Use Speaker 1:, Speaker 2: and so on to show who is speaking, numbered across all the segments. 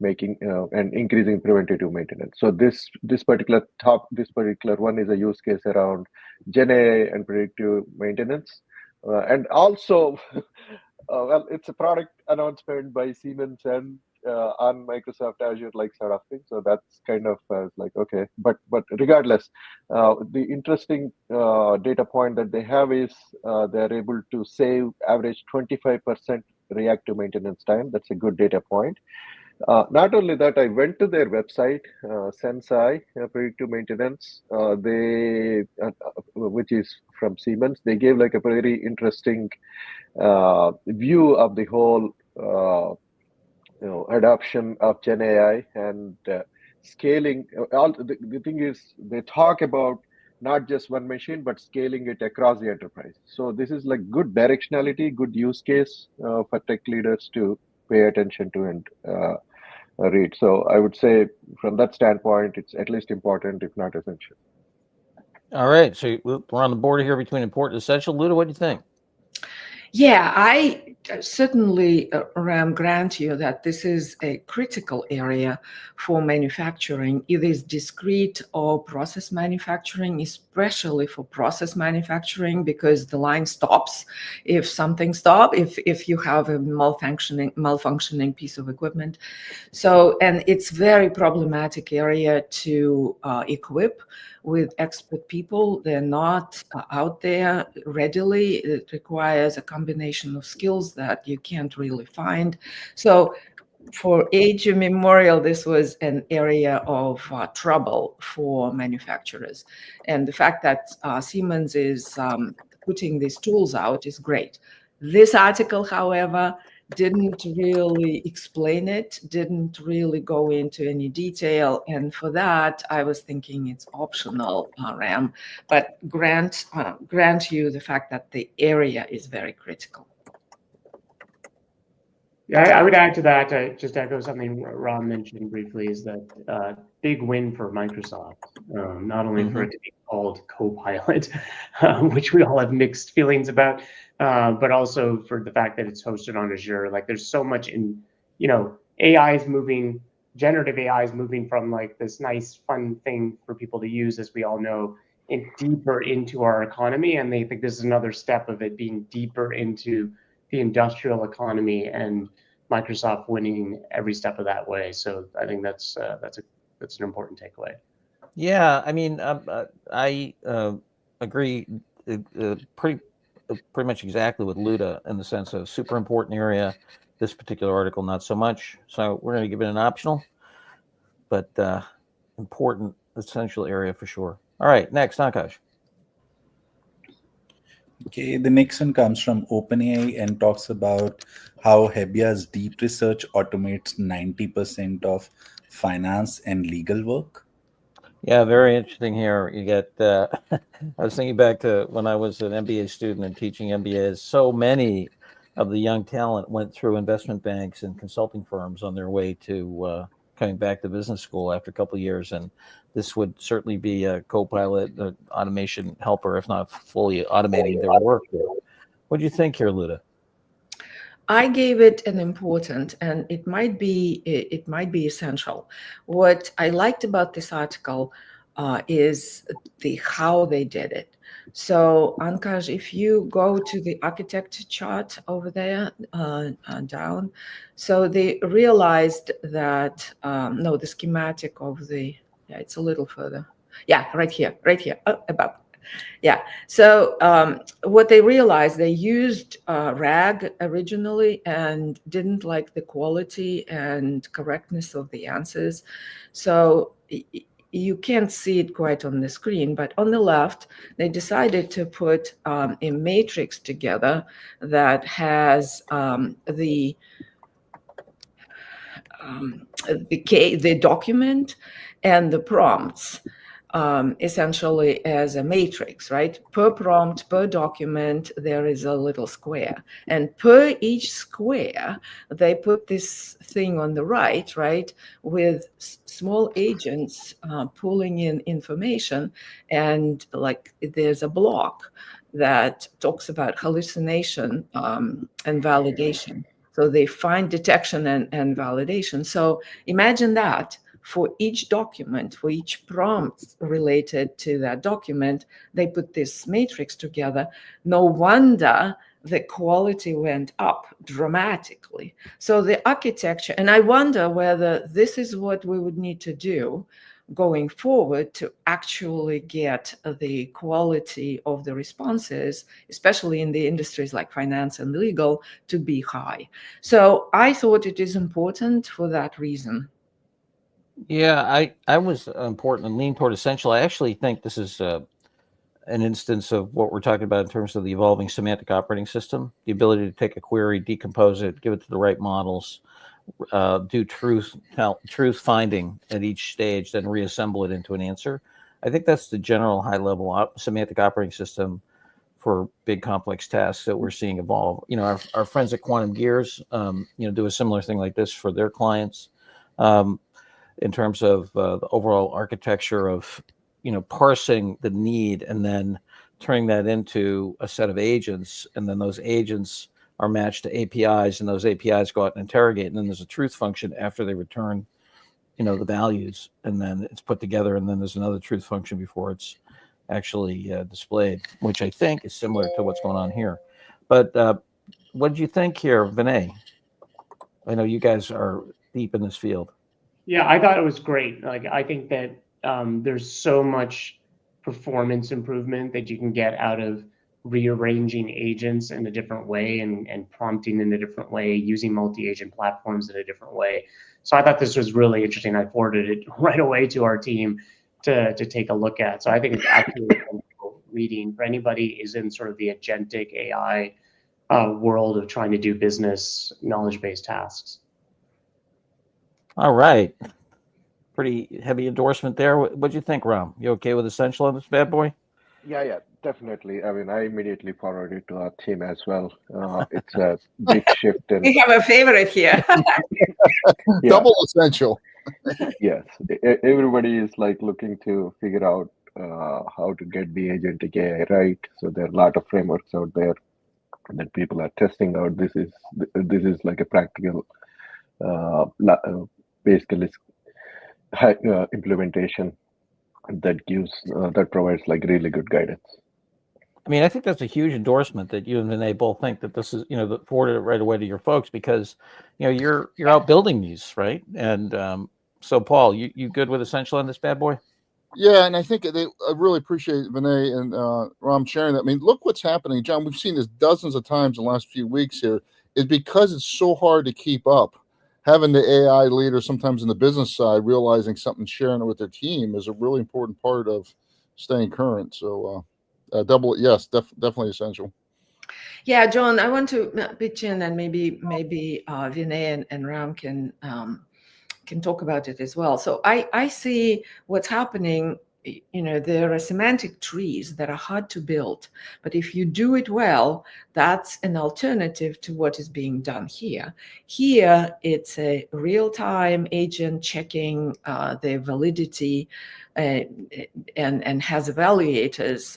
Speaker 1: making and increasing preventative maintenance. So this particular one is a use case around Gen AI and predictive maintenance, and also well, it's a product announcement by Siemens and on Microsoft Azure like sort of thing. So that's kind of like okay, but regardless, the interesting data point that they have is they're able to save average 25% reactive maintenance time. That's a good data point. Not only that, I went to their website, Sensei Predictive Maintenance, which is from Siemens. They gave like a very interesting view of the whole adoption of Gen AI and scaling. All the thing is, they talk about not just one machine, but scaling it across the enterprise. So this is like good directionality, good use case for tech leaders to pay attention to and read. So I would say from that standpoint, it's at least important, if not essential.
Speaker 2: All right. So we're on the border here between important and essential. Luda, what do you think?
Speaker 3: Yeah, I certainly, Ram, grant you that this is a critical area for manufacturing. It is discrete or process manufacturing, especially for process manufacturing, because the line stops if something stops, if you have a malfunctioning piece of equipment. So, and it's very problematic area to equip with expert people. They're not out there readily. It requires a combination of skills that you can't really find. So for age immemorial, this was an area of trouble for manufacturers. And the fact that Siemens is putting these tools out is great. This article, however, didn't really explain it, didn't really go into any detail. And for that, I was thinking it's optional, Ram, but grant you the fact that the area is very critical.
Speaker 4: Yeah, I would add to that, just echo something Ram mentioned briefly, is that big win for Microsoft, not only for it to be called Copilot, which we all have mixed feelings about, but also for the fact that it's hosted on Azure. Like there's so much in, AI is moving, generative AI is moving from like this nice, fun thing for people to use, as we all know, deeper into our economy. And they think this is another step of it being deeper into the industrial economy, and Microsoft winning every step of that way. So I think that's an important takeaway.
Speaker 2: Yeah, I mean, I agree pretty much exactly with Luda in the sense of super important area. This particular article, not so much. So we're going to give it an optional, but important, essential area for sure. All right, next, Akash.
Speaker 5: Okay, the next one comes from OpenAI and talks about how Hebbia's deep research automates 90% of finance and legal work.
Speaker 2: Yeah, very interesting here. You get, I was thinking back to when I was an MBA student and teaching MBAs. So many of the young talent went through investment banks and consulting firms on their way to coming back to business school after a couple of years. And this would certainly be a Copilot, automation helper, if not fully automating their work. What do you think here, Luda?
Speaker 3: I gave it an important, and it might be essential. What I liked about this article is how they did it. So, Ankash, if you go to the architecture chart over there down, so they realized that no, the schematic of it's a little further. Yeah, right here, above. Yeah. So what they realized, they used RAG originally and didn't like the quality and correctness of the answers. So you can't see it quite on the screen, but on the left, they decided to put a matrix together that has the document and the prompts. Essentially as a matrix, right? Per prompt, per document, there is a little square. And per each square, they put this thing on the right, with small agents pulling in information. And like there's a block that talks about hallucination and validation. So they find detection and validation. So imagine that for each document, for each prompt related to that document, they put this matrix together. No wonder the quality went up dramatically. So the architecture, and I wonder whether this is what we would need to do going forward to actually get the quality of the responses, especially in the industries like finance and legal, to be high. So I thought it is important for that reason.
Speaker 2: Yeah, I was important and lean toward essential. I actually think this is an instance of what we're talking about in terms of the evolving semantic operating system, the ability to take a query, decompose it, give it to the right models, do truth finding at each stage, then reassemble it into an answer. I think that's the general high level semantic operating system for big complex tasks that we're seeing evolve. Our friends at Quantum Gears, do a similar thing like this for their clients. In terms of the overall architecture of, parsing the need and then turning that into a set of agents, and then those agents are matched to APIs, and those APIs go out and interrogate, and then there's a truth function after they return, the values, and then it's put together, and then there's another truth function before it's actually displayed, which I think is similar to what's going on here. But what did you think here, Vinay? I know you guys are deep in this field.
Speaker 4: Yeah, I thought it was great. Like, I think that there's so much performance improvement that you can get out of rearranging agents in a different way and prompting in a different way, using multi-agent platforms in a different way. So I thought this was really interesting. I forwarded it right away to our team to take a look at. So I think it's absolutely wonderful reading for anybody who's in sort of the agentic AI world of trying to do business knowledge-based tasks.
Speaker 2: All right. Pretty heavy endorsement there. What'd you think, Ram? You okay with essential on this bad boy?
Speaker 1: Yeah, definitely. I mean, I immediately forwarded it to our team as well. It's a big shift in.
Speaker 3: We have a favorite here.
Speaker 1: Yeah,
Speaker 6: Double essential.
Speaker 1: yes, everybody is like looking to figure out how to get the agentic AI right. So there are a lot of frameworks out there that people are testing out. This is like a practical, basically implementation that provides like really good guidance.
Speaker 2: I mean, I think that's a huge endorsement that you and Vinay both think that this is, that forwarded it right away to your folks, because, you're out building these, right? And so, Paul, you good with essential on this bad boy?
Speaker 6: Yeah, and I think I really appreciate Vinay and Ram sharing that. I mean, look what's happening, John. We've seen this dozens of times in the last few weeks here. Is because it's so hard to keep up. Having the AI leader sometimes in the business side realizing something, sharing it with their team is a really important part of staying current. So, definitely essential.
Speaker 3: Yeah, John, I want to pitch in, and maybe Vinay and Ram can talk about it as well. So I see what's happening. There are semantic trees that are hard to build, but if you do it well, that's an alternative to what is being done here. Here, it's a real-time agent checking the validity and has evaluators,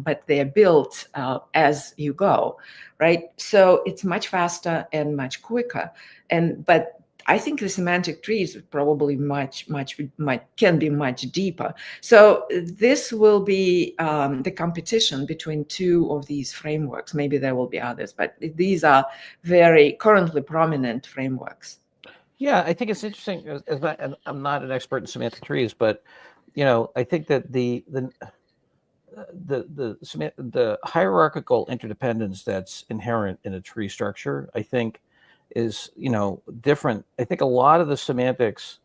Speaker 3: but they're built as you go, right? So it's much faster and much quicker. But I think the semantic trees probably can be much deeper. So this will be the competition between two of these frameworks. Maybe there will be others, but these are very currently prominent frameworks.
Speaker 2: Yeah, I think it's interesting. And I'm not an expert in semantic trees, but I think that the hierarchical interdependence that's inherent in a tree structure, I think, is different. I think a lot of the semantics,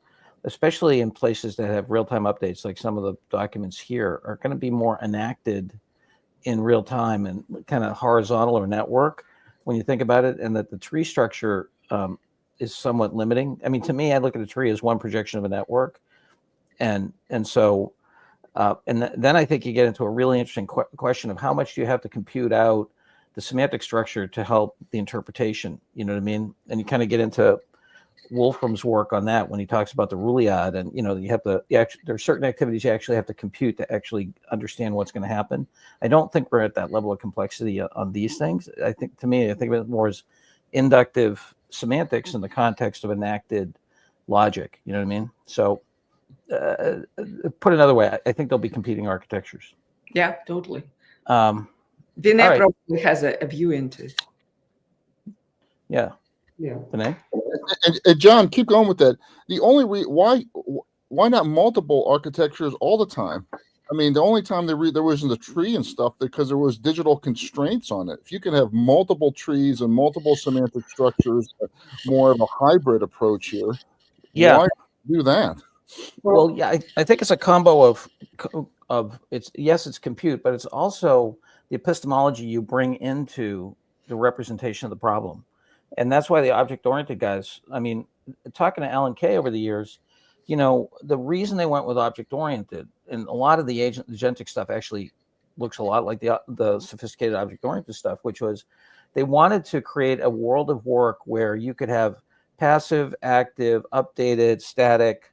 Speaker 2: especially in places that have real-time updates, like some of the documents here, are going to be more enacted in real time and kind of horizontal or network when you think about it, and that the tree structure is somewhat limiting. I mean, to me, I look at a tree as one projection of a network, and so then I think you get into a really interesting question of how much do you have to compute out the semantic structure to help the interpretation, you know what I mean? And you kind of get into Wolfram's work on that when he talks about the Rulliad, and there are certain activities you actually have to compute to actually understand what's going to happen. I don't think we're at that level of complexity on these things. I think of it more as inductive semantics in the context of enacted logic. You know what I mean? So put another way, I think there'll be competing architectures.
Speaker 3: Yeah, totally.
Speaker 2: Vinay
Speaker 3: Vinay probably has a view into it.
Speaker 2: Yeah. Vinay?
Speaker 6: And John, keep going with that. The only why not multiple architectures all the time? I mean, the only time there wasn't a tree and stuff because there was digital constraints on it. If you can have multiple trees and multiple semantic structures, more of a hybrid approach here.
Speaker 2: Yeah.
Speaker 6: Why do that?
Speaker 2: Well, yeah, I think it's a combo of it's, yes, it's compute, but it's also the epistemology you bring into the representation of the problem. And that's why the object-oriented guys, I mean, talking to Alan Kay over the years, you know, the reason they went with object-oriented, and a lot of the agentic stuff actually looks a lot like the sophisticated object-oriented stuff, which was they wanted to create a world of work where you could have passive, active, updated, static,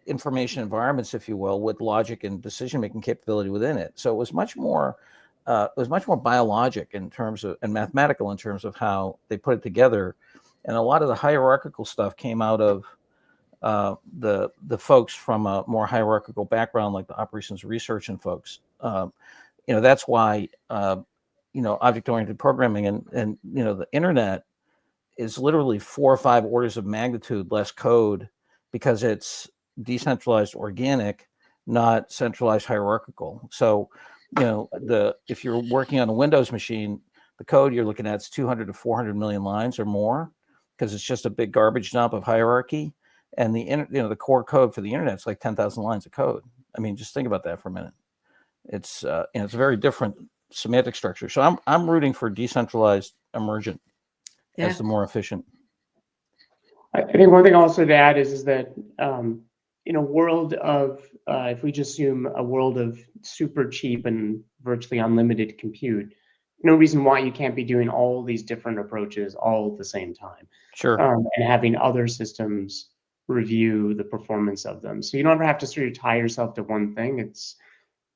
Speaker 2: information environments, if you will, with logic and decision-making capability within it. So it was much more biologic in terms of, and mathematical in terms of how they put it together. And a lot of the hierarchical stuff came out of the folks from a more hierarchical background, like the operations research and folks. That's why object-oriented programming and the internet is literally 4 or 5 orders of magnitude less code because it's decentralized organic, not centralized hierarchical. So, if you're working on a Windows machine, the code you're looking at is 200 to 400 million lines or more because it's just a big garbage dump of hierarchy. And the core code for the internet is like 10,000 lines of code. I mean, just think about that for a minute. It's it's a very different semantic structure. So I'm rooting for decentralized emergent as the more efficient.
Speaker 4: I think one thing also to add is that in a world of, if we just assume a world of super cheap and virtually unlimited compute, no reason why you can't be doing all these different approaches all at the same time.
Speaker 2: Sure.
Speaker 4: And having other systems review the performance of them. So you don't ever have to sort of tie yourself to one thing. It's,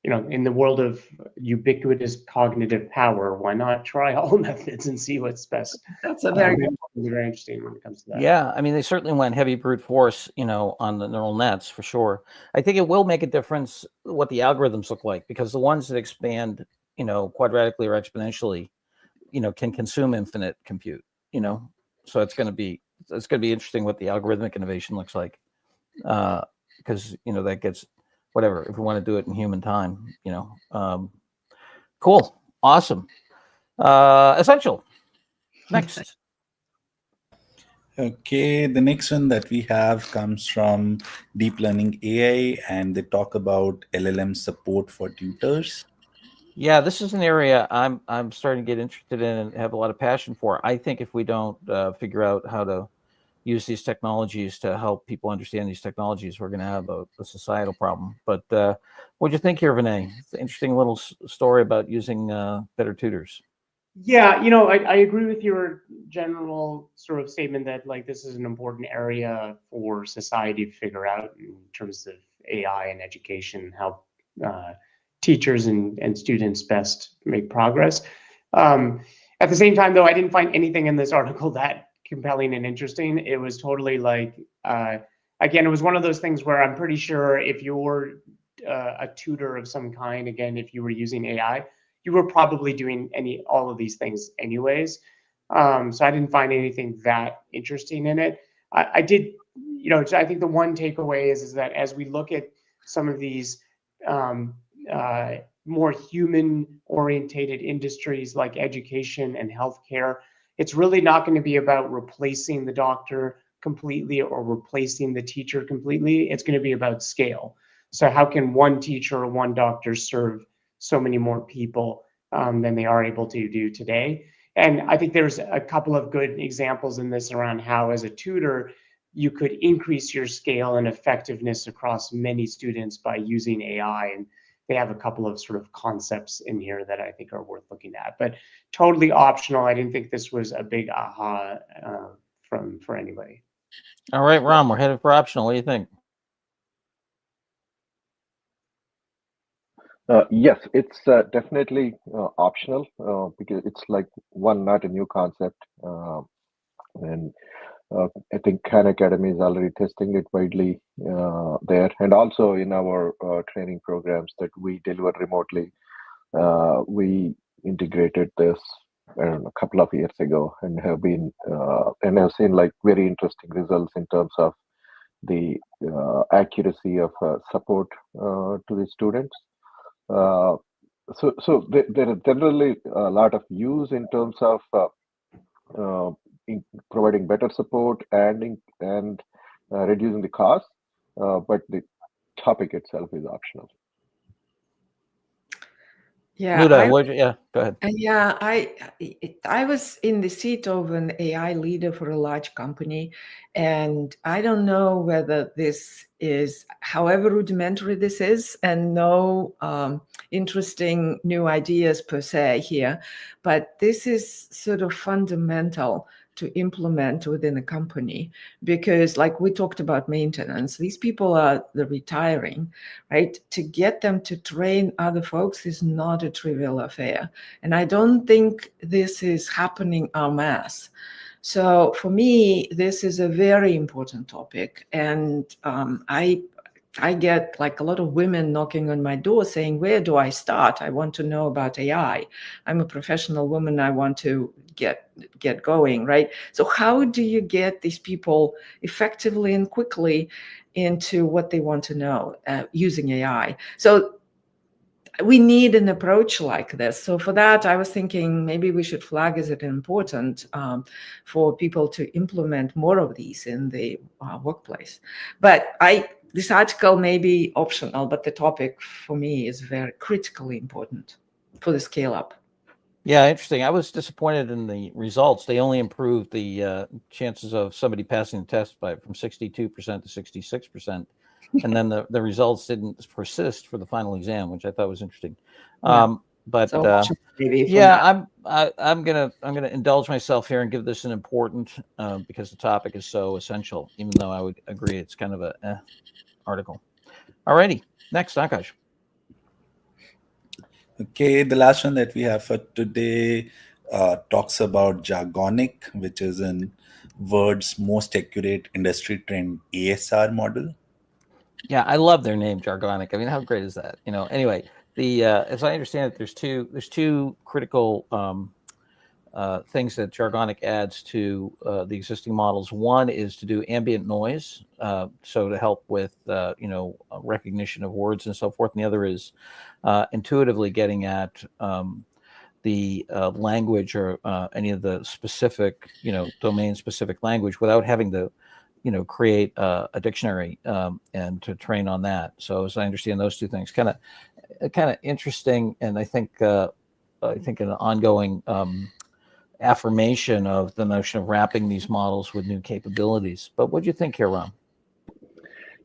Speaker 4: in the world of ubiquitous cognitive power, why not try all methods and see what's best?
Speaker 3: That's a very
Speaker 4: interesting when it comes to that.
Speaker 2: Yeah, I mean, they certainly went heavy brute force, on the neural nets for sure. I think it will make a difference what the algorithms look like, because the ones that expand, quadratically or exponentially, can consume infinite compute. So it's going to be interesting what the algorithmic innovation looks like, because that gets whatever, if we want to do it in human time. Cool, awesome, essential. Next.
Speaker 5: Okay, the next one that we have comes from Deep Learning AI, and they talk about LLM support for tutors.
Speaker 2: Yeah, this is an area I'm starting to get interested in and have a lot of passion for. I think if we don't figure out how to use these technologies to help people understand these technologies, we're going to have a societal problem. But what do you think here, Vinay? It's an interesting little story about using better tutors.
Speaker 4: Yeah, I agree with your general sort of statement that like this is an important area for society to figure out in terms of AI and education, how teachers and students best make progress. At the same time, though, I didn't find anything in this article that compelling and interesting. It was totally like, again, it was one of those things where I'm pretty sure if you're a tutor of some kind, again, if you were using AI, you were probably doing all of these things anyways. So I didn't find anything that interesting in it. I did, I think the one takeaway is that as we look at some of these more human-orientated industries like education and healthcare, it's really not going to be about replacing the doctor completely or replacing the teacher completely. It's going to be about scale. So how can one teacher or one doctor serve so many more people than they are able to do today? And I think there's a couple of good examples in this around how, as a tutor, you could increase your scale and effectiveness across many students by using AI. And they have a couple of sort of concepts in here that I think are worth looking at, but totally optional. I didn't think this was a big aha for anybody.
Speaker 2: All right, Ram, we're headed for optional. What do you think?
Speaker 1: Yes, it's definitely optional because it's like one, not a new concept. And I think Khan Academy is already testing it widely there. And also in our training programs that we deliver remotely, we integrated this I don't know, a couple of years ago and have seen like very interesting results in terms of the accuracy of support to the students. Uh, there are generally a lot of use in terms of uh, providing better support and reducing the cost, but the topic itself is optional.
Speaker 3: Yeah,
Speaker 2: Luda, yeah, go ahead.
Speaker 3: Yeah, I was in the seat of an AI leader for a large company, and I don't know whether this is, however rudimentary this is, and no interesting new ideas per se here, but this is sort of fundamental to implement within a company, because like we talked about maintenance, these people are the retiring, right? To get them to train other folks is not a trivial affair. And I don't think this is happening en masse. So for me, this is a very important topic. And I get like a lot of women knocking on my door saying, where do I start? I want to know about AI. I'm a professional woman. I want to get going, right? So how do you get these people effectively and quickly into what they want to know using AI? So we need an approach like this. So for that, I was thinking maybe we should flag as it important for people to implement more of these in the workplace. But this article may be optional, but the topic for me is very critically important for the scale up.
Speaker 2: Yeah, interesting. I was disappointed in the results. They only improved the chances of somebody passing the test from 62% to 66%. And then the results didn't persist for the final exam, which I thought was interesting.
Speaker 3: Yeah.
Speaker 2: But
Speaker 3: So maybe
Speaker 2: yeah, I'm gonna indulge myself here and give this an important because the topic is so essential. Even though I would agree it's kind of a article. Alrighty, next, Akash.
Speaker 5: Okay, the last one that we have for today talks about Jargonic, which is in Word's most accurate industry trend ASR model.
Speaker 2: Yeah, I love their name, Jargonic. I mean, how great is that? Anyway, the as I understand it, there's two critical things that Jargonic adds to the existing models. One is to do ambient noise, so to help with recognition of words and so forth. And the other is intuitively getting at the language or any of the specific, domain-specific language without having to, create a dictionary and to train on that. So as I understand those two things, kind of interesting, and I think an ongoing affirmation of the notion of wrapping these models with new capabilities. But what do you think here, Ram?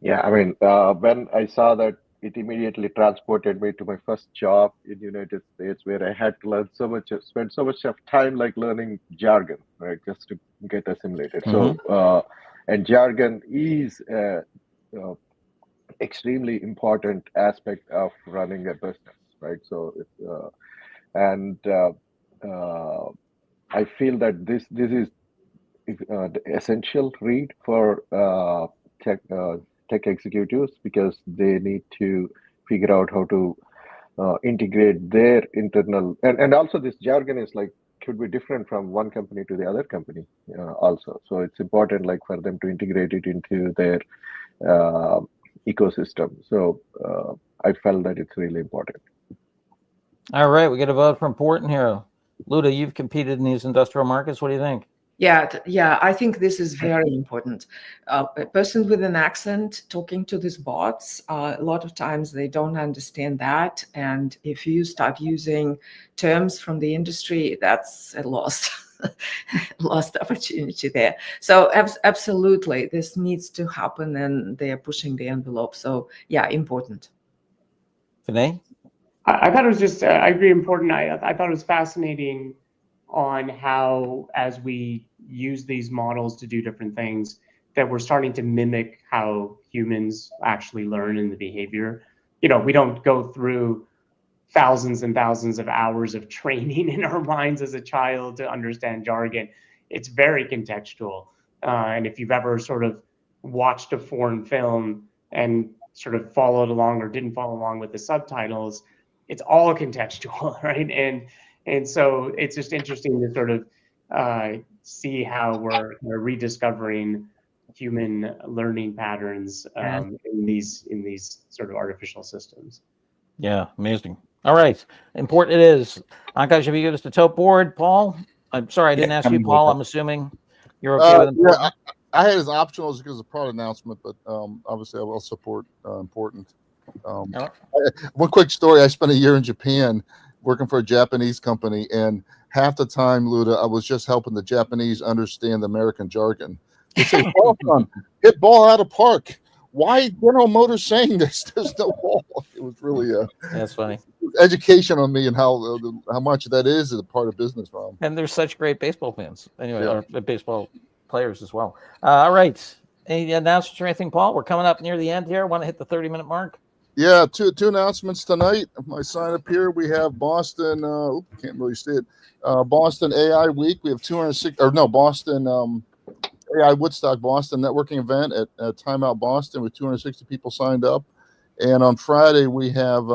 Speaker 1: Yeah, I mean, when I saw that, it immediately transported me to my first job in United States, where I had to learn spend so much of time like learning jargon, right, just to get assimilated.
Speaker 2: Mhm.
Speaker 1: So, and jargon is extremely important aspect of running a business, right? So, and I feel that this is the essential read for tech executives, because they need to figure out how to integrate their internal, and also this jargon is like could be different from one company to the other company also. So it's important like for them to integrate it into their uh, ecosystem. So I felt that it's really important.
Speaker 2: All right, we get a vote for important here. Luda, you've competed in these industrial markets. What do you think?
Speaker 3: Yeah, I think this is very important. A person with an accent talking to these bots, a lot of times they don't understand that. And if you start using terms from the industry, that's a lost opportunity there. So absolutely, this needs to happen, and they are pushing the envelope. So yeah, important.
Speaker 2: Vinay?
Speaker 4: I thought it was just, I agree, important. I thought it was fascinating on how, as we use these models to do different things, that we're starting to mimic how humans actually learn in the behavior. We don't go through thousands and thousands of hours of training in our minds as a child to understand jargon. It's very contextual. And if you've ever sort of watched a foreign film and sort of followed along or didn't follow along with the subtitles, it's all contextual, right? And so it's just interesting to sort of see how we're rediscovering human learning patterns in these sort of artificial systems.
Speaker 2: Yeah, amazing. All right, important it is. Ankash, have you given us the top board, Paul? I'm sorry, I didn't ask you, Paul. I'm assuming you're okay with important.
Speaker 6: Yeah, I had it as optional because of product announcement, but obviously I will support important. One quick story: I spent a year in Japan working for a Japanese company, and half the time, Luda, I was just helping the Japanese understand the American jargon. They say, "Hit ball out of park." Why General Motors saying this? There's no ball. It was really
Speaker 2: that's funny
Speaker 6: education on me and how much that is a part of business, Ron.
Speaker 2: And there's such great baseball fans anyway, or baseball players as well. All right, any announcements or anything, Paul? We're coming up near the end here. Want to hit the 30-minute mark?
Speaker 6: Yeah, two announcements tonight. My sign up here. We have Boston. Can't really see it. Boston AI Week. We have 206. Or no, Boston AI Woodstock Boston networking event at Time Out Boston with 260 people signed up. And on Friday we have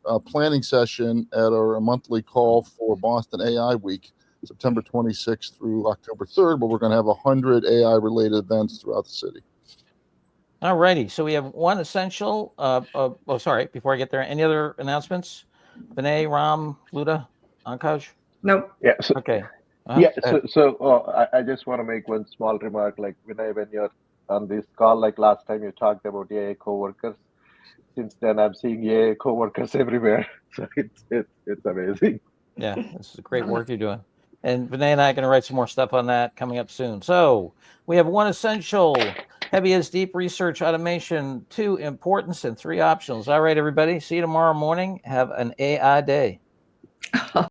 Speaker 6: a planning session at our monthly call for Boston AI Week, September 26th through October 3rd, where we're going to have 100 AI related events throughout the city.
Speaker 2: All righty. So we have one essential. Sorry. Before I get there, any other announcements? Vinay, Ram, Luda, Ankash?
Speaker 3: No.
Speaker 1: Yeah. So,
Speaker 2: okay.
Speaker 1: Yeah. I just want to make one small remark. Like Vinay, when you're on this call, like last time you talked about AI coworkers. Since then, I'm seeing AI coworkers everywhere. So it's amazing.
Speaker 2: Yeah, this is great work you're doing. And Vinay and I are going to write some more stuff on that coming up soon. So we have one essential, heavy as deep research automation, 2 importance, and 3 optionals. All right, everybody. See you tomorrow morning. Have an AI day.